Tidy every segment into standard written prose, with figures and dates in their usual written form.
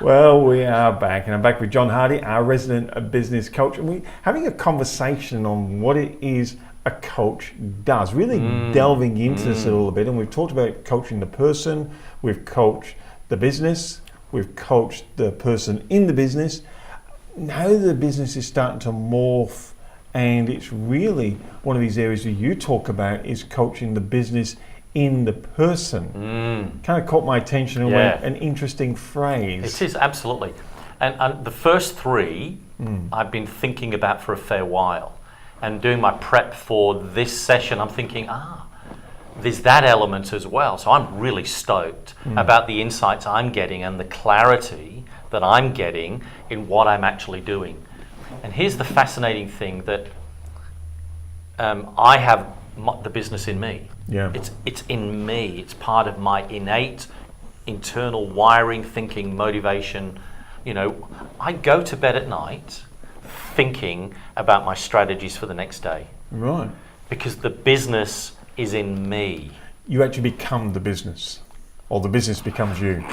Well, we are back, and I'm back with John Hardy, our resident business coach, and we're having a conversation on what it is a coach does, really delving into this a little bit. And we've talked about coaching the person, we've coached the business, we've coached the person in the business. Now the business is starting to morph, and it's really one of these areas that you talk about is coaching the business in the person. Kind of caught my attention and went, an interesting phrase. It is, absolutely. And the first three I've been thinking about for a fair while. And doing my prep for this session, I'm thinking, there's that element as well. So I'm really stoked about the insights I'm getting and the clarity that I'm getting in what I'm actually doing. And here's the fascinating thing, that I have the business in me. Yeah. It's in me. It's part of my innate internal wiring, thinking, motivation. You know, I go to bed at night thinking about my strategies for the next day. Right. Because the business is in me. You actually become the business, or the business becomes you.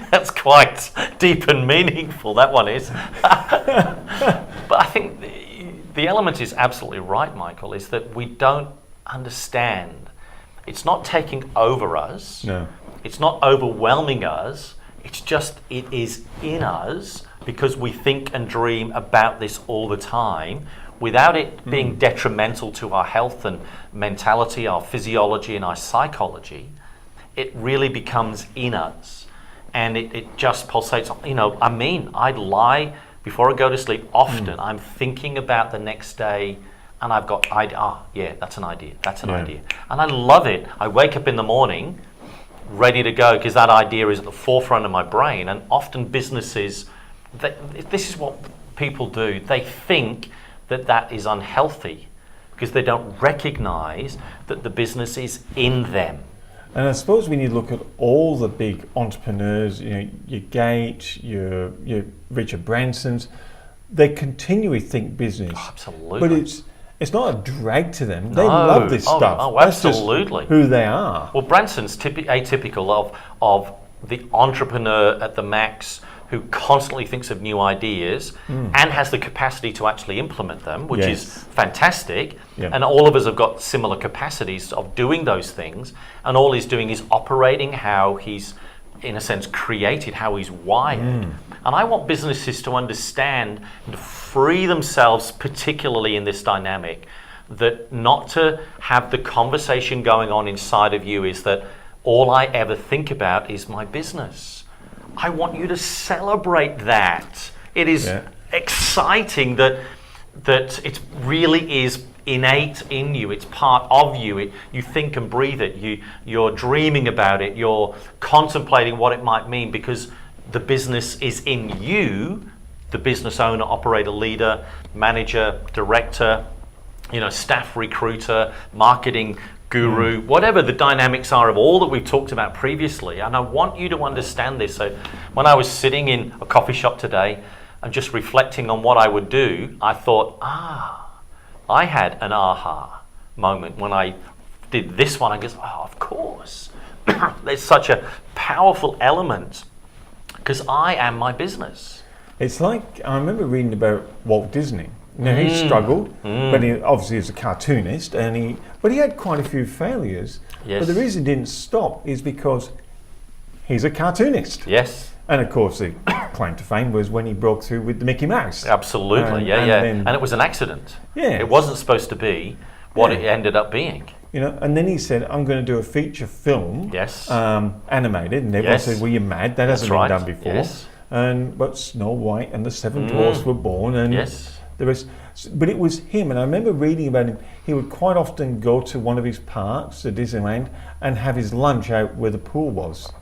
That's quite deep and meaningful, that one is. But I think the element is absolutely right, Michael, is that we don't understand. It's not taking over us. No. It's not overwhelming us. It's just, it is in us because we think and dream about this all the time without it being detrimental to our health and mentality, our physiology and our psychology. It really becomes in us. And it just pulsates. You know, I mean, I'd lie before I go to sleep often. I'm thinking about the next day, and I've got, that's an idea, that's an idea. And I love it. I wake up in the morning ready to go because that idea is at the forefront of my brain. And often businesses, this is what people do. They think that that is unhealthy because they don't recognize that the business is in them. And I suppose when you look at all the big entrepreneurs, you know, your Gates, your Richard Bransons, they continually think business. Oh, absolutely. But it's not a drag to them. They love this stuff. Oh, absolutely. That's just who they are. Well, Branson's atypical of the entrepreneur at the max who constantly thinks of new ideas and has the capacity to actually implement them, which is fantastic. Yeah. And all of us have got similar capacities of doing those things. And all he's doing is operating how he's, in a sense, created, how he's wired. And I want businesses to understand and to free themselves, particularly in this dynamic, that not to have the conversation going on inside of you is that all I ever think about is my business. I want you to celebrate that. It is exciting that it really is innate in you. It's part of you. You think and breathe it. You're dreaming about it. You're contemplating what it might mean because the business is in you, the business owner, operator, leader, manager, director, staff recruiter, marketing guru, whatever the dynamics are of all that we've talked about previously. And I want you to understand this. So when I was sitting in a coffee shop today and just reflecting on what I would do, I thought, I had an aha moment when I did this one. I guess, of course. There's such a powerful element because I am my business. It's like, I remember reading about Walt Disney. Now he struggled, but he obviously was a cartoonist, but he had quite a few failures. Yes. But the reason he didn't stop is because he's a cartoonist. Yes. And of course, the claim to fame was when he broke through with the Mickey Mouse. Absolutely, and it was an accident. Yeah. It wasn't supposed to be what it ended up being. And then he said, I'm going to do a feature film, animated, and everyone said, well, you're mad, that hasn't been done before. Yes. But Snow White and the Seven Dwarfs were born, and but it was him, and I remember reading about him. He would quite often go to one of his parks, to Disneyland, and have his lunch out where the pool was,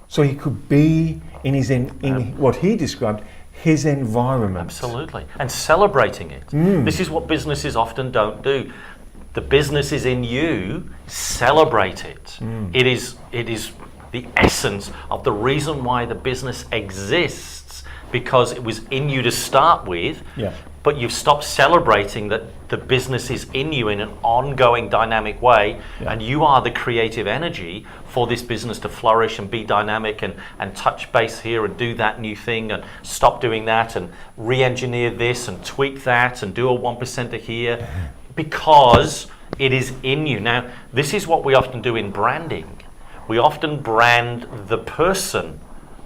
so he could be in what he described his environment. Absolutely, and celebrating it. This is what businesses often don't do. The business is in you. Celebrate it. It is the essence of the reason why the business exists, because it was in you to start with. Yeah. but you've stopped celebrating that the business is in you in an ongoing dynamic way, and you are the creative energy for this business to flourish and be dynamic and touch base here and do that new thing and stop doing that and re-engineer this and tweak that and do a 1% here, because it is in you. Now, this is what we often do in branding. We often brand the person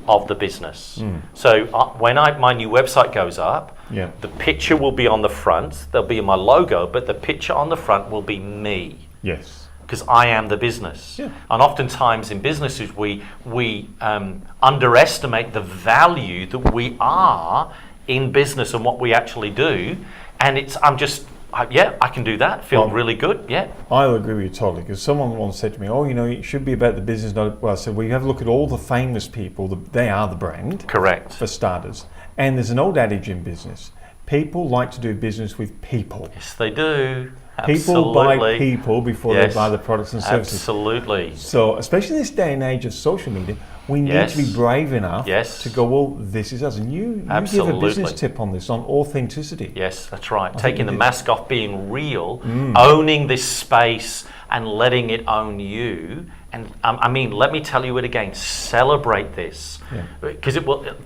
of the business. So when my new website goes up, the picture will be on the front, there'll be my logo, but the picture on the front will be me. Yes. Because I am the business. And oftentimes in businesses, we underestimate the value that we are in business and what we actually do. And I can do that, feel really good, I'll agree with you totally, because someone once said to me, it should be about the business, not... Well, I said, you have a look at all the famous people, they are the brand. Correct. For starters. And there's an old adage in business. People like to do business with people. Yes, they do. People buy people before they buy the products and services. Absolutely. So, especially in this day and age of social media, we need to be brave enough to go, well, this is us. And you give a business tip on this, on authenticity. Yes, that's right. Taking the mask off, being real, owning this space and letting it own you. And let me tell you it again, celebrate this. Because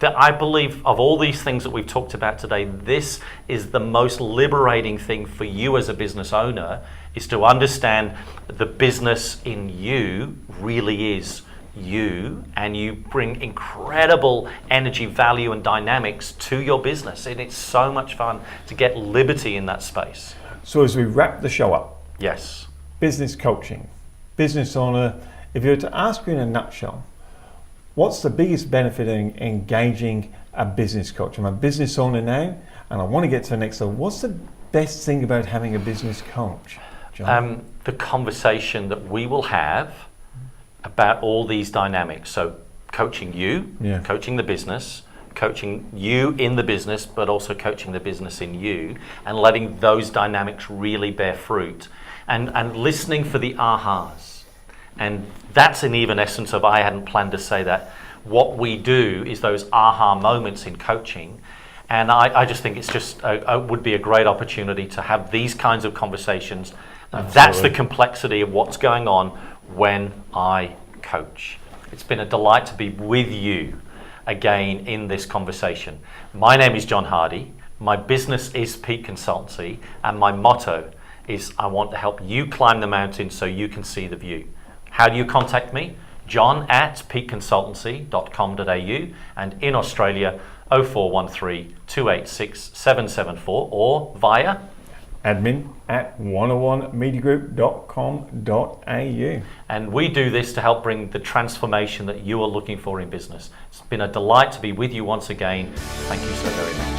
I believe of all these things that we've talked about today, this is the most liberating thing for you as a business owner, is to understand the business in you really is you, and you bring incredible energy, value and dynamics to your business, and it's so much fun to get liberty in that space. So as we wrap the show up, business coaching, business owner, if you were to ask you in a nutshell, what's the biggest benefit in engaging a business coach? I'm a business owner now and I want to get to the next level. What's the best thing about having a business coach, John? The conversation that we will have about all these dynamics. So coaching you, coaching the business, coaching you in the business, but also coaching the business in you, and letting those dynamics really bear fruit, and listening for the ahas. And that's in even essence of, I hadn't planned to say that, what we do is those aha moments in coaching. And I just think it's just would be a great opportunity to have these kinds of conversations. Absolutely. That's the complexity of what's going on when I coach. It's been a delight to be with you again in this conversation. My name is John Hardy. My business is Peak Consultancy, and my motto is I want to help you climb the mountain so you can see the view. How do you contact me? john@peakconsultancy.com.au, and in Australia 0413 286 774, or via admin@101mediagroup.com.au. And we do this to help bring the transformation that you are looking for in business. It's been a delight to be with you once again. Thank you so very much.